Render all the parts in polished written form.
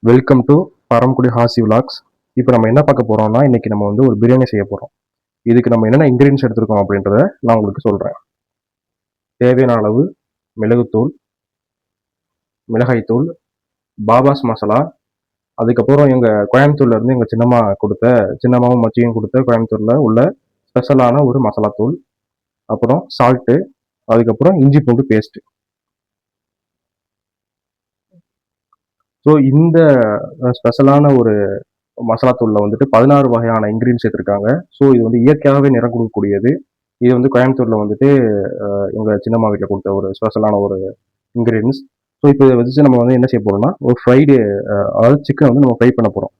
Welcome to Paramakudi ஹாசி vlogs. இப்போ நம்ம என்ன பார்க்க போகிறோம்னா, இன்றைக்கி நம்ம வந்து ஒரு பிரியாணி செய்ய போகிறோம். இதுக்கு நம்ம என்னென்ன இன்க்ரீடியன்ஸ் எடுத்துருக்கோம் அப்படின்றத நான் உங்களுக்கு சொல்கிறேன். தேவையான அளவு மிளகுத்தூள், மிளகாய்த்தூள், பாபாஸ் மசாலா, அதுக்கப்புறம் எங்கள் கோயம்புத்தூர்லேருந்து எங்கள் சின்னம்மாவும் மச்சியும் கொடுத்த கோயம்புத்தூரில் உள்ள ஸ்பெஷலான ஒரு மசாலா தூள், அப்புறம் சால்ட்டு, அதுக்கப்புறம் இஞ்சி பூண்டு பேஸ்ட்டு. ஸோ இந்த ஸ்பெஷலான ஒரு மசாலா தூளில் வந்துட்டு 16 வகையான இன்க்ரீடியன்ஸ் எடுத்திருக்காங்க. ஸோ இது வந்து இயற்கையாகவே நிறம் கொடுக்கக்கூடியது. இது வந்து கோயம்புத்தூரில் வந்துட்டு எங்கள் சின்னம்மா வீட்டில் கொடுத்த ஒரு ஸ்பெஷலான ஒரு இன்க்ரீடியன்ஸ். ஸோ இப்போ இதை வச்சு நம்ம வந்து என்ன செய்ய போகிறோம்னா, ஒரு அதாவது சிக்கன் வந்து நம்ம ஃப்ரை பண்ண போகிறோம்.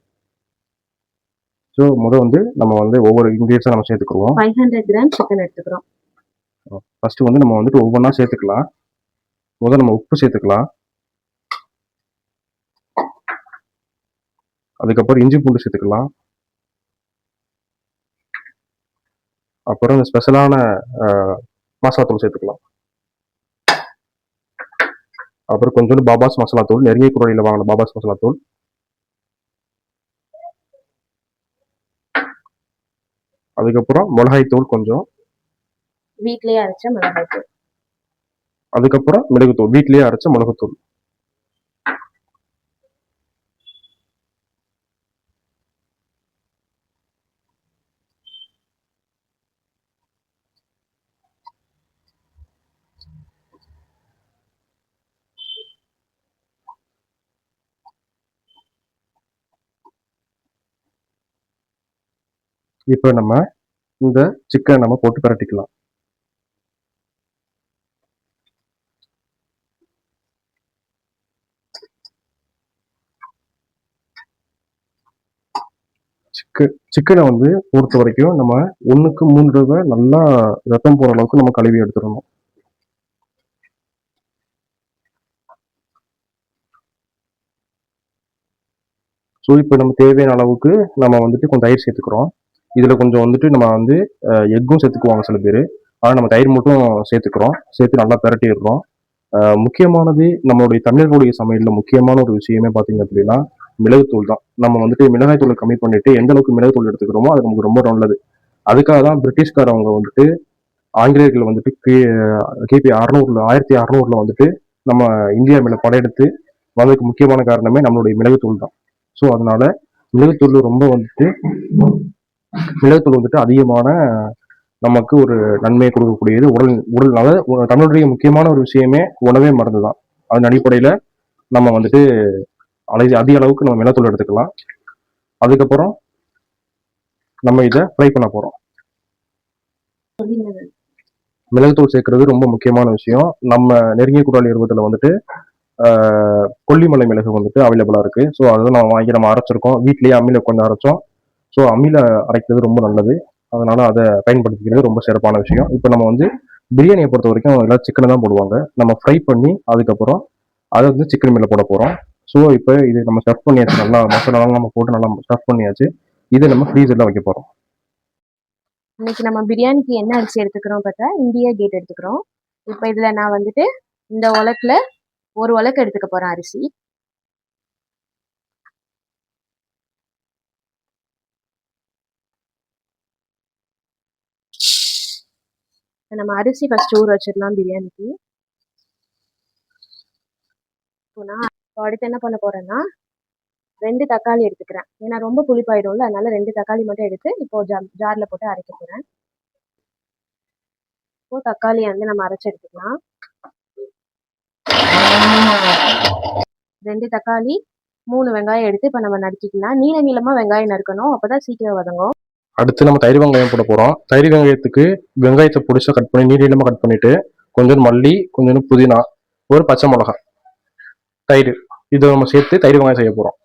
ஸோ வந்து நம்ம வந்து ஒவ்வொரு இன்க்ரீடியன்ஸாக நம்ம சேர்த்துக்குருவோம். 500 கிராம் சிக்கன் எடுத்துக்கிறோம். ஃபர்ஸ்ட் வந்து நம்ம வந்துட்டு ஒவ்வொன்றா சேர்த்துக்கலாம். முதல்ல நம்ம உப்பு சேர்த்துக்கலாம். அதுக்கப்புறம் இஞ்சி பூண்டு சேர்த்துக்கலாம். அப்புறம் இந்த ஸ்பெஷலான மசாலா தூள் சேர்த்துக்கலாம். அப்புறம் கொஞ்சோண்டு பாபாஸ் மசாலா தூள், நெருங்கிய குரலில் வாங்கின பாபாஸ் மசாலா தூள். அதுக்கப்புறம் மிளகாய் தூள் கொஞ்சம், வீட்லயே அரைச்ச மிளகாய் தூள். அதுக்கப்புறம் மிளகுத்தூள், வீட்லயே அரைச்ச மிளகுத்தூள். இப்போ நம்ம இந்த சிக்கனை நம்ம போட்டு பரட்டிக்கலாம். சிக்கனை வந்து பொறுத்த வரைக்கும் நம்ம 1க்கு 3 தடவை நல்லா ரத்தம் போகிற அளவுக்கு நம்ம கழுவி எடுத்துடணும். ஸோ இப்போ நம்ம தேவையான அளவுக்கு நம்ம வந்துட்டு கொஞ்சம் தயிர் சேர்த்துக்கிறோம். இதில் கொஞ்சம் வந்துட்டு நம்ம வந்து எக்கும் சேர்த்துக்குவாங்க சில பேர். ஆனால் நம்ம தயிர் மட்டும் சேர்த்து நல்லா பிரட்டிடுறோம். முக்கியமானது நம்மளுடைய தமிழர்களுடைய சமையலில் முக்கியமான ஒரு விஷயமே பார்த்தீங்க அப்படின்னா மிளகுத்தூள் தான். நம்ம வந்துட்டு மிளகாய் தூளை கம்மி பண்ணிட்டு எந்த அளவுக்கு மிளகுத்தூள் எடுத்துக்கிறோமோ அது நமக்கு ரொம்ப நல்லது. அதுக்காக தான் பிரிட்டிஷ்காரவங்க வந்துட்டு ஆங்கிலேயர்கள் வந்துட்டு கிபி 1600 வந்துட்டு நம்ம இந்தியா மேல படையெடுத்து வந்ததுக்கு முக்கியமான காரணமே நம்மளுடைய மிளகுத்தூள் தான். ஸோ அதனால மிளகுத்தூள் வந்துட்டு அதிகமான நமக்கு ஒரு நன்மையை கொடுக்கக்கூடியது. உடல் தமிழுடைய முக்கியமான ஒரு விஷயமே உணவே மருந்து தான். அதன் அடிப்படையில் நம்ம வந்துட்டு அதிக அளவுக்கு நம்ம மிளகுத்தூள் எடுத்துக்கலாம். அதுக்கப்புறம் நம்ம இதை ஃப்ரை பண்ண போறோம். மிளகுத்தூள் சேர்க்கறது ரொம்ப முக்கியமான விஷயம். நம்ம நெருங்கிய கூட்டாளி இருபதுல வந்துட்டு கொல்லிமலை மிளகு வந்துட்டு அவைலபிளா இருக்கு. ஸோ அதை நம்ம அரைச்சிருக்கோம். வீட்லயே அம்மியில கொஞ்சம் அரைச்சோம். ஸோ அம்மியில அரைக்கிறது ரொம்ப நல்லது. அதனால அதை பயன்படுத்திக்கிறது ரொம்ப சிறப்பான விஷயம். இப்போ நம்ம வந்து பிரியாணியை பொறுத்த வரைக்கும் எல்லாம் சிக்கனை தான் போடுவாங்க. நம்ம ஃப்ரை பண்ணி அதுக்கப்புறம் அதை வந்து சிக்கன் மேல போட போறோம். ஸோ இப்போ இது நம்ம ஸ்டஃப் பண்ணியாச்சு, நல்லா மசாலாலாம் நம்ம போட்டு நல்லா ஸ்டஃப் பண்ணியாச்சு. இதை நம்ம ஃப்ரீசர்ல வைக்க போறோம். இன்னைக்கு நம்ம பிரியாணிக்கு என்ன அரிசி எடுத்துக்கிறோம் பார்த்தா இந்தியா கேட் எடுத்துக்கிறோம். இப்போ இதுல நான் வந்துட்டு இந்த உலக்குல ஒரு உலக்கு எடுத்துக்க போறேன் அரிசி. நம்ம அரிசி ஃபர்ஸ்ட் ஊற வச்சிடலாம் பிரியாணிக்கு. நான் அடுத்து என்ன பண்ண போறேன்னா 2 தக்காளி எடுத்துக்கிறேன். ஏன்னா ரொம்ப புளிப்பாயிடும்ல, அதனால 2 தக்காளி மட்டும் எடுத்து இப்போ ஜார்ல போட்டு அரைக்க போறேன். இப்போ தக்காளியை வந்து நம்ம அரைச்சு எடுத்துக்கலாம். 2 தக்காளி 3 வெங்காயம் எடுத்து இப்போ நம்ம நறுக்கிக்கலாம். நீளமா வெங்காயம் நறுக்கணும், அப்பதான் சீக்கிரம் வதங்கும். அடுத்து நம்ம தயிர் வெங்காயம் போட போறோம். தயிர் வெங்காயத்துக்கு வெங்காயத்தை பொடிசா கட் பண்ணி நீளமா கட் பண்ணிட்டு கொஞ்சம் மல்லி, கொஞ்சம் புதினா, ஒரு பச்சை மிளகாய், தயிர், இதை நம்ம சேர்த்து தயிர் வெங்காயம் செய்ய போறோம்.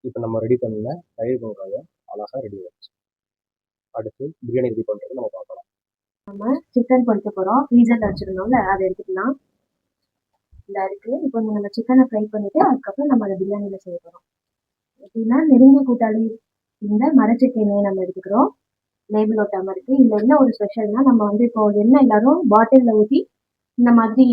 இப்போ நம்ம ரெடி பண்ண தயிர் வெங்காயம் அழகா ரெடி ஆயிடுச்சு. அடுத்து பிரியாணி ரெடி பண்றது நம்ம பார்க்கலாம். நம்ம சிக்கன் பொரிக்க போறோம். ஃப்ரீசர்ல வச்சிருந்தோம்ல, அதை எடுத்துக்கலாம். இந்த இருக்கு. இப்போ நம்ம சிக்கனை ஃப்ரை பண்ணிட்டு அதுக்கப்புறம் நம்ம அதை பிரியாணியில செய்ய போறோம். எப்படின்னா நெருங்கிய கூட்டாளி இந்த மரச்செக்கு எண்ணெயை நம்ம எடுத்துக்கிறோம். லேபிள் ஒட்டாம இருக்கு. இதுல என்ன ஒரு ஸ்பெஷல்னா, நம்ம வந்து இப்போ எண்ணெய் எல்லாரும் பாட்டில்ல ஊற்றி இந்த மாதிரி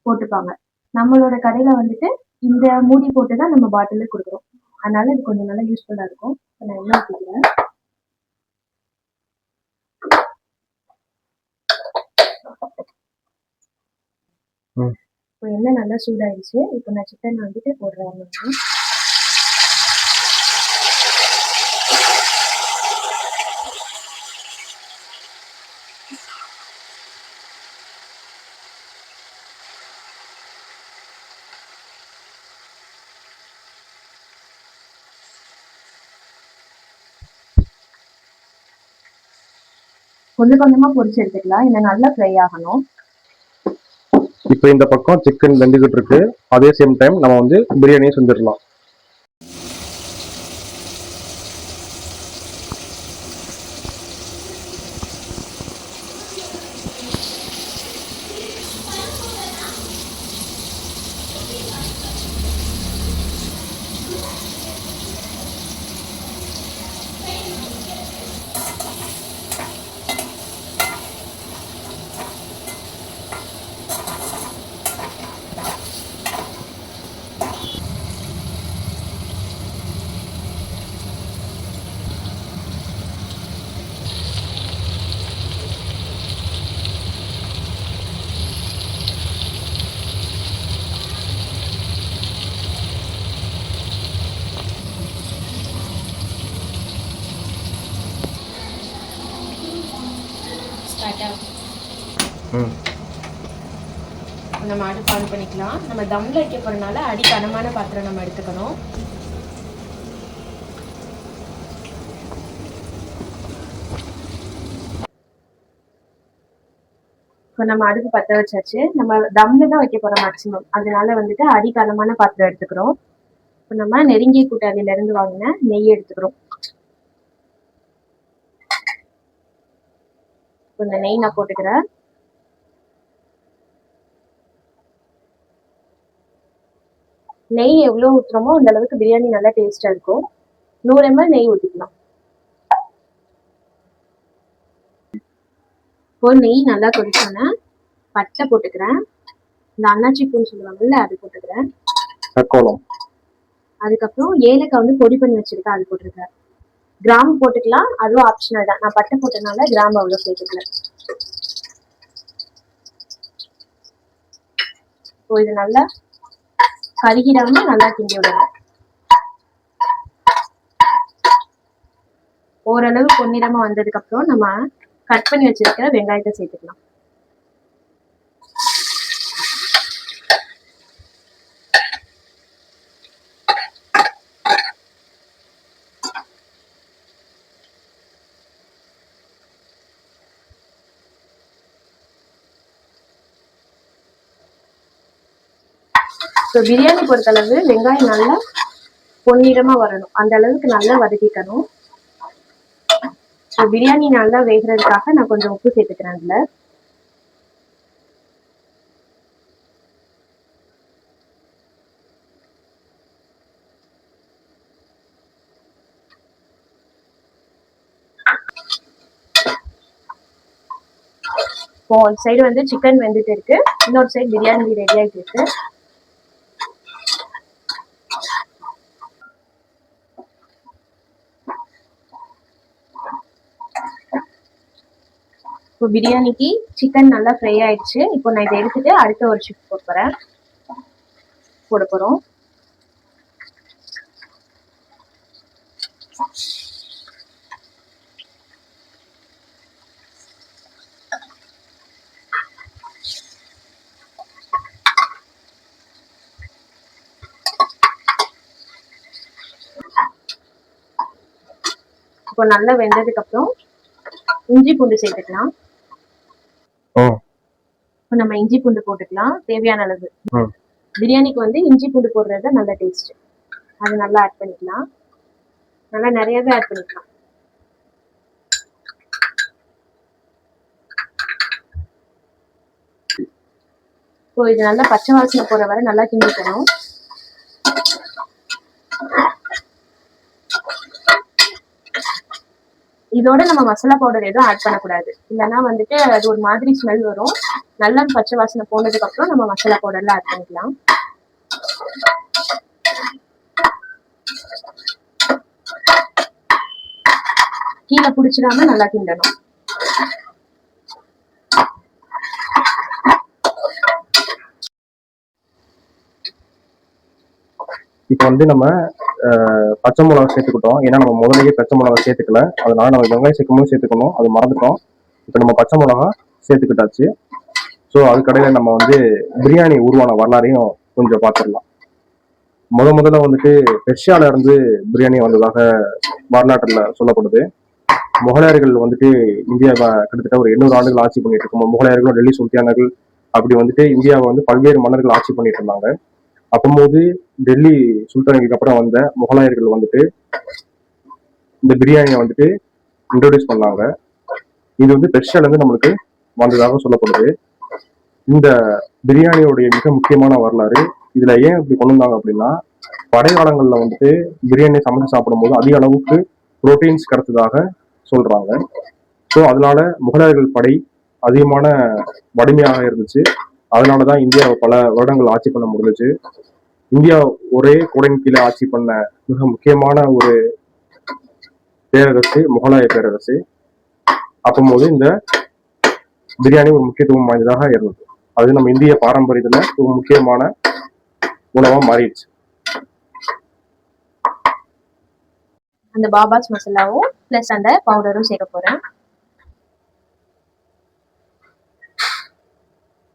போட்டுப்பாங்க. நம்மளோட கடையில வந்துட்டு இந்த மூடி போட்டு தான் நம்ம பாட்டிலில் கொடுக்குறோம். அதனால இது கொஞ்சம் நல்லா யூஸ்ஃபுல்லாக இருக்கும். இப்போ நான் எண்ணெய் ஊற்றிக்கிறேன். இப்போ எண்ணெய் நல்லா சூடாயிடுச்சு. இப்போ நான் சிக்கன் வந்துட்டு போடுறேன். கொஞ்சம் கொஞ்சமா பொரிச்சு எடுத்துக்கலாம். இல்லை நல்லா ஃப்ரை ஆகணும். இப்போ இந்த பக்கம் சிக்கன் வெந்துகிட்டு இருக்கு. அதே சேம் டைம் நம்ம வந்து பிரியாணியும் செஞ்சிடலாம். நம்ம அடுப்பு ஆன் பண்ணிக்கலாம். நம்ம தம்ல வைக்க போறதுனால அடி கனமான பாத்திரம் நம்ம எடுத்துக்கணும். இப்போ நம்ம அடுப்பு பற்ற வச்சாச்சு. நம்ம தம்ல தான் வைக்க போறோம் மேக்சிமம். அதனால வந்துட்டு அடி கனமான பாத்திரம் எடுத்துக்கிறோம். இப்போ நம்ம நெருங்கிய கூட்டாளியில இருந்து வாங்கின நெய் எடுத்துக்கிறோம். இந்த நெய் நான் போட்டுக்கிறேன். நெய் எவ்வளோ ஊற்றுறோமோ அந்த அளவுக்கு பிரியாணி நல்லா டேஸ்டா இருக்கும். 100 ml நெய் ஊற்றிக்கலாம். இப்போ நெய் நல்லா கொதிச்சோன்னே பட்டை போட்டுக்கிறேன். இந்த அன்னாச்சி பூன்னு சொல்லுவாங்கல்ல, அது போட்டுக்கிறேன். அதுக்கப்புறம் ஏலக்காய் வந்து பொடி பண்ணி வச்சிருக்கேன், அது போட்டிருக்கேன். கிராம்பு போட்டுக்கலாம், அதுவும் ஆப்ஷனல் தான். நான் பட்டை போட்டனால கிராம்பு அவ்வளோ சேர்த்துக்கல. இப்போ இது நல்லா கருகிடாம நல்லா கிண்டி விடணும். ஓரளவு பொன்னிறமா வந்ததுக்கு அப்புறம் நம்ம கட் பண்ணி வச்சிருக்கிற வெங்காயத்தை சேர்த்துக்கலாம். ஸோ பிரியாணி பொறுத்தளவு வெங்காயம் நல்லா பொன்னிறமா வரணும். அந்த அளவுக்கு நல்லா வதக்கிக்கணும். ஸோ பிரியாணி நல்லா வேகிறதுக்காக நான் கொஞ்சம் உப்பு சேர்த்துக்கிறேன். அதில் இப்போ ஒரு சைடு வந்து சிக்கன் வெந்துட்டு இருக்கு, இன்னொரு சைடு பிரியாணி ரெடி ஆகிட்டு இருக்கு. இப்போ பிரியாணிக்கு சிக்கன் நல்லா ஃப்ரை ஆயிடுச்சு. இப்போ நான் இதை எடுத்துட்டு அடுத்த ஒரு ஷிஃப்ட் போட போறோம். இப்போ நல்லா வெந்ததுக்கு அப்புறம் இஞ்சி பூண்டு சேர்த்துக்கலாம். இப்போ நம்ம இஞ்சி பூண்டு போட்டுக்கலாம் தேவையான அளவு. பிரியாணிக்கு வந்து இஞ்சி பூண்டு போடுறது நல்ல டேஸ்ட். அது நல்லா ஆட் பண்ணிக்கலாம். நல்லா நிறையவே ஆட் பண்ணிக்கலாம். இப்போ இது நல்லா பச்சை வாசனை போற வரை நல்லா கிண்டிக்கணும். இதோட நம்ம மசாலா பவுடர் எதுவும் ஆட் பண்ணக்கூடாது, இல்லைன்னா வந்துட்டு அது ஒரு மாதிரி ஸ்மெல் வரும். நல்லா பச்சை வாசனை போனதுக்கு அப்புறம் நம்ம மசாலா பவுடர்ல ஆட் பண்ணிக்கலாம். கீழே பிடிச்சிடாம நல்லா கிண்டணும். இப்போ வந்து நம்ம பச்சை மிளகா சேர்த்துக்கிட்டோம். ஏன்னா நம்ம முதலையே பச்சை மிளகா சேர்த்துக்கல, அதனால நம்ம வெங்காயம் சேர்க்கும்போது சேர்த்துக்கணும், அது மறந்துட்டோம். இப்போ நம்ம பச்சை மிளகா சேர்த்துக்கிட்டாச்சு. ஸோ அதுக்கடையில் நம்ம வந்து பிரியாணி உருவான வரலாறையும் கொஞ்சம் பார்த்துடலாம். முதல்ல வந்துட்டு பெர்ஷியால இருந்து பிரியாணி வந்ததாக வரலாற்றில் சொல்லப்படுது. முகலாயர்கள் வந்துட்டு இந்தியாவை கிட்டத்தட்ட ஒரு 800 ஆண்டுகள் ஆட்சி பண்ணிட்டு இருக்கோம். முகலாயர்களும் டெல்லி சுல்தானர்கள் அப்படி வந்துட்டு இந்தியாவை வந்து பல்வேறு மன்னர்கள் ஆட்சி பண்ணிட்டு இருந்தாங்க. அப்போது டெல்லி சுல்தானர்களுக்கு அப்புறம் வந்த முகலாயர்கள் வந்துட்டு இந்த பிரியாணியை வந்துட்டு இன்ட்ரோடியூஸ் பண்ணாங்க. இது வந்து பெர்ஷியால இருந்து நம்மளுக்கு வந்ததாக சொல்லப்படுது. இந்த பிரியாணியோடைய மிக முக்கியமான வரலாறு இதுல ஏன் இப்படி கொண்டு வந்தாங்க அப்படின்னா, படைக்காலங்கள்ல வந்துட்டு பிரியாணி சமைச்சு சாப்பிடும் போது அதிக அளவுக்கு புரோட்டீன்ஸ் கிடைச்சதாக சொல்றாங்க. ஸோ அதனால முகலாயர்கள் படை அதிகமான வலிமையாக இருந்துச்சு. அதனாலதான் இந்தியாவை பல வருடங்கள் ஆட்சி பண்ண முடிஞ்சிச்சு. இந்தியா ஒரே குடையின் கீழே ஆட்சி பண்ண மிக முக்கியமான ஒரு பேரரசு முகலாய பேரரசு. அப்போது இந்த பிரியாணி ஒரு முக்கியத்துவம் வாய்ந்ததாக இருந்தது. அது நம்ம இந்திய பாரம்பரியத்துல ஒரு முக்கியமான உணவா மாறிடுச்சு. அந்த பாபாஸ் மசாலாவும் பிளஸ் அந்த பவுடரும் சேர்க்க போறேன்.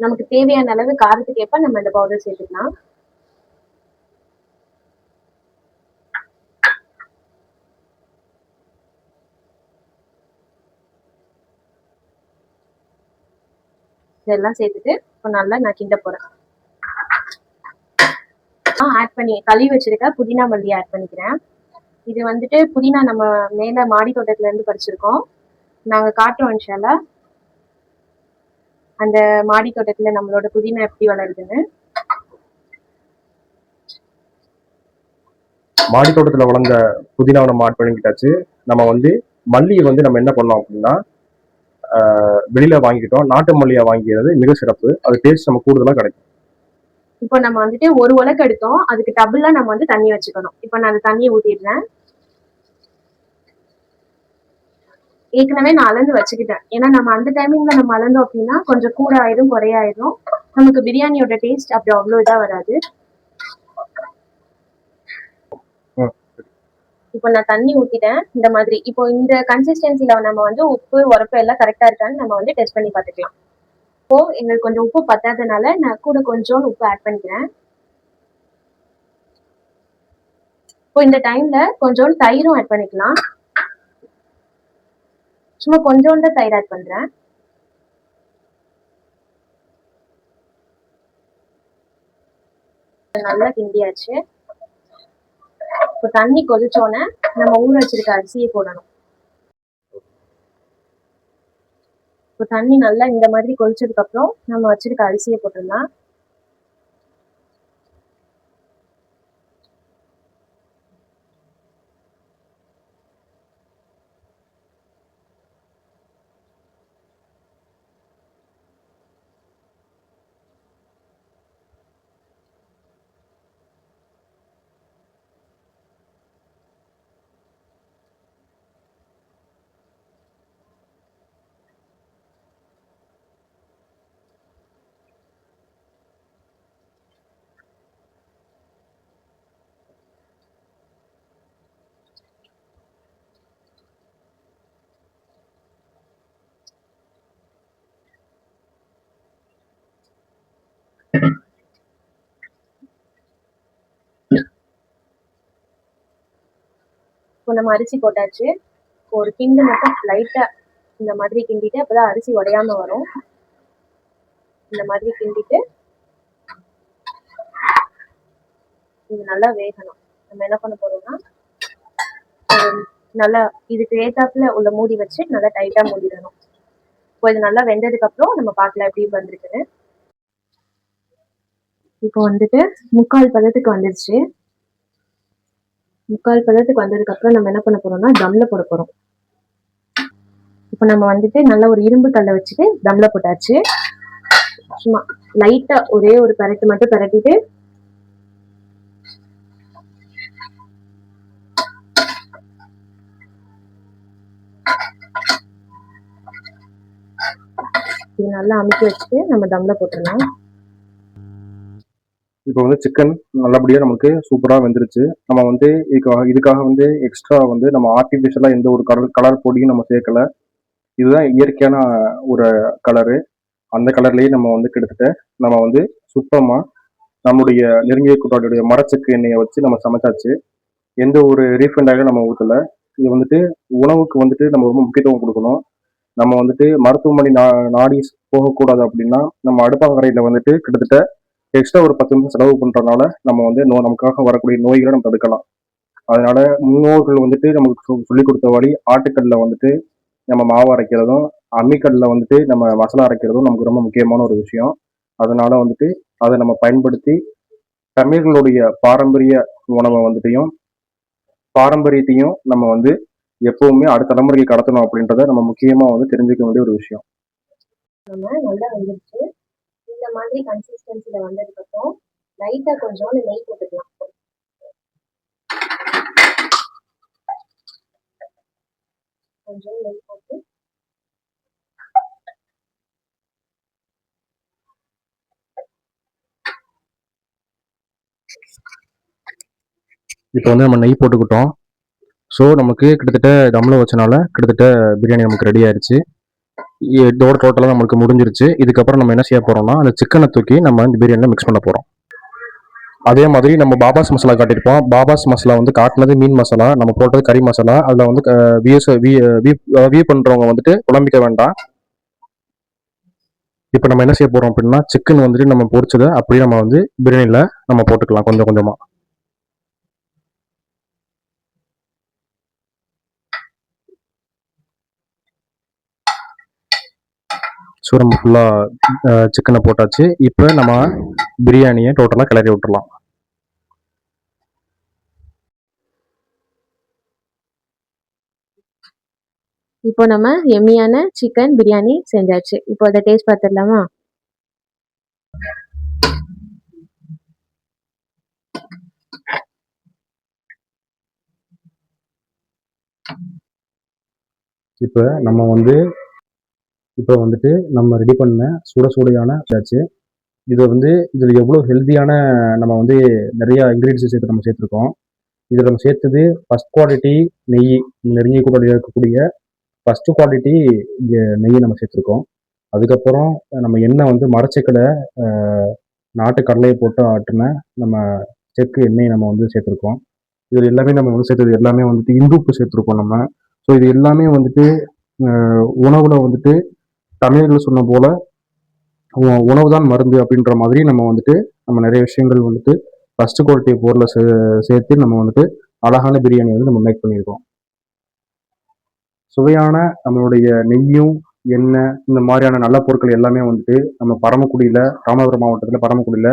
நமக்கு தேவையான அளவு காரத்துக்கு ஏற்ப நம்ம இந்த பவுடர் சேர்த்துக்கலாம். இதெல்லாம் சேர்த்துட்டு இப்போ நல்லா நான் கிண்ட போறேன். ஆட் பண்ணி கழுவி வச்சிருக்க புதினா மல்லி ஆட் பண்ணிக்கிறேன். இது வந்துட்டு புதினா நம்ம மேல மாடி தோட்டத்துல இருந்து பறிச்சிருக்கோம். நாங்க காட்டுறோம் இன்ஷால்லா அந்த மாடி தோட்டத்துல நம்மளோட புதினா எப்படி வளருதுன்னு. மாடி தோட்டத்துல வளர்ந்த புதினாவை நம்ம ஆட் பண்ணிக்கிட்டாச்சு. நம்ம வந்து மல்லியை வந்து நம்ம என்ன பண்ணோம் அப்படின்னா வெளியில வாங்கிக்கிட்டோம். நாட்டு மல்லியா வாங்கிக்கிறது மிக சிறப்பு. அது டேஸ்ட் நம்ம கூடுதலா கிடைக்கும். இப்போ நம்ம வந்துட்டு ஒரு உலக்கு எடுத்தோம், அதுக்கு டபுளா நம்ம வந்து தண்ணி வச்சுக்கணும். இப்போ நான் அந்த தண்ணியை ஊத்திடுறேன். ஏற்கனவே நான் அளந்து வச்சுக்கிட்டேன். ஏன்னா நம்ம அந்த டைமிங்ல நம்ம அளந்தோம் அப்படின்னா கொஞ்சம் கூட ஆயிடும் குறையாயிடும். நமக்கு பிரியாணியோட டேஸ்ட் அப்படி அவ்வளோ இதா வராது. இப்போ நான் தண்ணி ஊத்திட்டேன் இந்த மாதிரி. இப்போ இந்த கன்சிஸ்டன்சில நம்ம வந்து உப்பு உரப்பு எல்லாம் கரெக்டா இருக்கான்னு நம்ம வந்து டெஸ்ட் பண்ணி பார்த்துக்கலாம். இப்போ எங்களுக்கு கொஞ்சம் உப்பு பத்தாதனால நான் கூட கொஞ்சம் உப்பு ஆட் பண்ணிக்கிறேன். இப்போ இந்த டைம்ல கொஞ்சம் தயிரும் ஆட் பண்ணிக்கலாம். சும்மா கொஞ்சோண்டு தயிர் ஆட் பண்றேன். நல்லா கிண்டியாச்சு. இப்போ தண்ணி கொதிச்சோன்னே நம்ம ஊற வச்சிருக்க அரிசியை போடணும். இப்போ தண்ணி நல்லா இந்த மாதிரி கொதிச்சதுக்கு அப்புறம் நம்ம வச்சிருக்க அரிசியை போட்டுடலாம். இப்போ நம்ம அரிசி போட்டாச்சு. ஒரு கிண்டு மட்டும் லைட்டா இந்த மாதிரி கிண்டிட்டு அப்பதான் அரிசி உடையாம வரும். இந்த மாதிரி கிண்டிட்டு இது நல்லா வேகணும். நம்ம என்ன பண்ண போறோம்னா நல்லா இதுக்கு ஏத்தாப்புல உள்ள மூடி வச்சு நல்லா டைட்டா மூடிடணும். இப்போ இது நல்லா வெந்ததுக்கு அப்புறம் நம்ம பார்க்கலாம் எப்படி வந்திருக்குன்னு. இப்போ வந்துட்டு 3/4 பதத்துக்கு வந்துருச்சு. 3/4 பதத்துக்கு வந்ததுக்கு அப்புறம் நம்ம என்ன பண்ண போறோம்னா தம்ல போட போறோம். இப்போ நம்ம வந்துட்டு நல்ல ஒரு இரும்பு கல்லை வச்சுட்டு தம்ல போட்டாச்சு. சும்மா லைட்டா ஒரே ஒரு பரட்டு மட்டும் பரட்டிட்டு இது நல்லா அமுக்கி வச்சுட்டு நம்ம தம்ல போட்டுடலாம். இப்போ வந்து சிக்கன் நல்லபடியாக நமக்கு சூப்பராக வெந்துருச்சு. நம்ம வந்து இதுக்காக வந்து எக்ஸ்ட்ரா வந்து நம்ம ஆர்டிஃபிஷியலாக எந்த ஒரு கலர் பொடியும் நம்ம சேர்க்கல. இதுதான் இயற்கையான ஒரு கலரு. அந்த கலர்லேயே நம்ம வந்து கிட்டத்தட்ட நம்ம வந்து சுத்தமாக நம்முடைய நெருங்கிய கூட்டாளியுடைய மரச்செக்கு எண்ணெயை வச்சு நம்ம சமைச்சாச்சு. எந்த ஒரு ரீஃபைண்ட் ஆயிலும் நம்ம ஊற்றல. இது வந்துட்டு உணவுக்கு வந்துட்டு நம்ம ரொம்ப முக்கியத்துவம் கொடுக்கணும். நம்ம வந்துட்டு மருத்துவமனை நாடி போகக்கூடாது அப்படின்னா நம்ம அடுப்பாங்கரையில் வந்துட்டு கிட்டத்தட்ட எக்ஸ்ட்ரா ஒரு 10 நிமிஷம் செலவு பண்ணுறதுனால நம்ம வந்து நமக்காக வரக்கூடிய நோய்களை நம்ம தடுக்கலாம். அதனால முன்னோர்கள் வந்துட்டு நமக்கு சொல்லிக் கொடுத்த வழி ஆட்டுக்கல்ல வந்துட்டு நம்ம மாவு அரைக்கிறதும், அம்மிக்கல்ல வந்துட்டு நம்ம மசாலா அரைக்கிறதும் நமக்கு ரொம்ப முக்கியமான ஒரு விஷயம். அதனால வந்துட்டு அதை நம்ம பயன்படுத்தி தமிழர்களுடைய பாரம்பரிய உணவை வந்துட்டையும் பாரம்பரியத்தையும் நம்ம வந்து எப்பவுமே அடுத்த தலைமுறைக்கு கடத்தணும் அப்படின்றத நம்ம முக்கியமா வந்து தெரிஞ்சுக்க வேண்டிய ஒரு விஷயம். நம்ம நல்லா வந்துருச்சு. இந்த மாதிரி கன்சிஸ்டன்சில வந்ததுக்கு அப்புறம் லைட்டா கொஞ்சம் நெய் போட்டுக்கலாம். கொஞ்சம் நெய் போட்டு இப்போ வந்து நம்ம நெய் போட்டுக்கிட்டோம். ஸோ நமக்கு கிட்டத்தட்ட தம்மில் வச்சனால கிட்டத்தட்ட பிரியாணி நமக்கு ரெடி ஆயிடுச்சு. இதோட டோட்டலாக நம்மளுக்கு முடிஞ்சிருச்சு. இதுக்கப்புறம் நம்ம என்ன செய்ய போறோம்னா அந்த சிக்கனை தூக்கி நம்ம இந்த பிரியாணியில் மிக்ஸ் பண்ண போகிறோம். அதே மாதிரி நம்ம பாபாஸ் மசாலா காட்டியிருப்போம். பாபாஸ் மசாலா வந்து காட்டினது மீன் மசாலா, நம்ம போட்டது கறி மசாலா. அதில் வந்து வியூ பண்ணுறவங்க வந்துட்டு குழம்பிக்க வேண்டாம். இப்போ நம்ம என்ன செய்ய போகிறோம் அப்படின்னா சிக்கன் வந்துட்டு நம்ம பொரிச்சதை அப்படியே நம்ம வந்து பிரியாணியில் நம்ம போட்டுக்கலாம் கொஞ்சம் கொஞ்சமாக. ஸோ நம்ம ஃபுல்லாக சிக்கனை போட்டாச்சு. இப்போ நம்ம பிரியாணியை டோட்டலாக கிளறி விட்டுறலாம். இப்போ நம்ம எம்மியான சிக்கன் பிரியாணி செஞ்சாச்சு. இப்போ அதை டேஸ்ட் பார்த்துடலாமா? இப்போ வந்துட்டு நம்ம ரெடி பண்ண சூடையான ஆச்சு. இதில் எவ்வளோ ஹெல்த்தியான நம்ம வந்து நிறைய இன்க்ரீடியன்ஸ் நம்ம சேர்த்துருக்கோம். இதில் நம்ம சேர்த்தது ஃபஸ்ட் குவாலிட்டி நெய், நெருங்கிய கூட்டத்தில் இருக்கக்கூடிய ஃபஸ்ட்டு குவாலிட்டி நெய்யை நம்ம சேர்த்துருக்கோம். அதுக்கப்புறம் நம்ம எண்ணெய் வந்து மரச்செக்கடை நாட்டு கடலையை போட்டு ஆட்டின நம்ம செக்கு எண்ணெயை நம்ம வந்து சேர்த்துருக்கோம். இதில் எல்லாமே நம்ம வந்து சேர்த்தது எல்லாமே வந்துட்டு இந்துப்பு சேர்த்துருக்கோம் நம்ம. ஸோ இது எல்லாமே வந்துட்டு உணவில் வந்துட்டு தமிழர்கள் சொன்ன போல உணவு தான் மருந்து அப்படின்ற மாதிரி நம்ம வந்துட்டு நம்ம நிறைய விஷயங்கள் வந்துட்டு ஃபர்ஸ்ட் குவாலிட்டி பொருளை சேர்த்து நம்ம வந்துட்டு அழகான பிரியாணி வந்து நம்ம மேக் பண்ணியிருக்கோம். சுவையான நம்மளுடைய நெய்யும் எண்ணெய் இந்த மாதிரியான நல்ல பொருட்கள் எல்லாமே வந்துட்டு நம்ம பரமக்குடியில், ராமநாதபுரம் மாவட்டத்தில் பரமக்குடியில்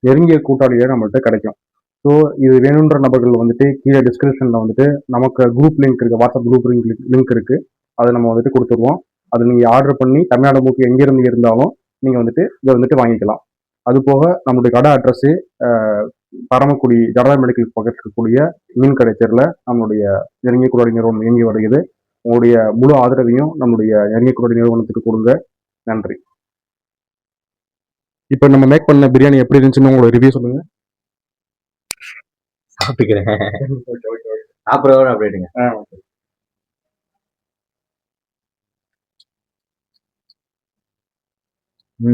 நெருங்கிய கூட்டாளியே நம்மள்கிட்ட கிடைக்கும். ஸோ இது வேணுன்ற நபர்கள் வந்துட்டு கீழே டிஸ்கிரிப்ஷனில் வந்துட்டு நமக்கு குரூப் லிங்க் இருக்குது, வாட்ஸ்அப் குரூப் லிங்க் இருக்குது. அதை நம்ம வந்துட்டு கொடுத்துருவோம். அதை நீங்கள் ஆர்டர் பண்ணி தமிழ்நாடு மூக்கு எங்கேருந்து இருந்தாலும் நீங்கள் வந்துட்டு இதை வந்துட்டு வாங்கிக்கலாம். அது போக நம்மளுடைய கடை அட்ரஸு பரமக்குடி ஜனதா மெடிக்கல் பக்கத்தில் இருக்கக்கூடிய மீன் கடை தெருவில் நம்மளுடைய நெருங்கிய கூட்டாளி நிறுவனம் இயங்கி வருகிறது. உங்களுடைய முழு ஆதரவையும் நம்மளுடைய நெருங்கிய கூட்டாளி நிறுவனத்துக்கு கொடுங்க. நன்றி. இப்போ நம்ம மேக் பண்ண பிரியாணி எப்படி இருந்துச்சுன்னு உங்களோட ரிவ்யூ சொல்லுங்க. சாப்பிட்டுக்கிறேன். அப்புறம் அப்படிடுங்க.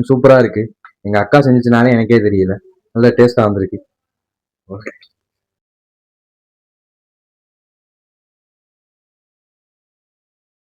சூப்பரா இருக்கு. எங்க அக்கா செஞ்சுச்சுனாலே எனக்கே தெரியல. நல்ல டேஸ்டா வந்திருக்கு. ஓகே.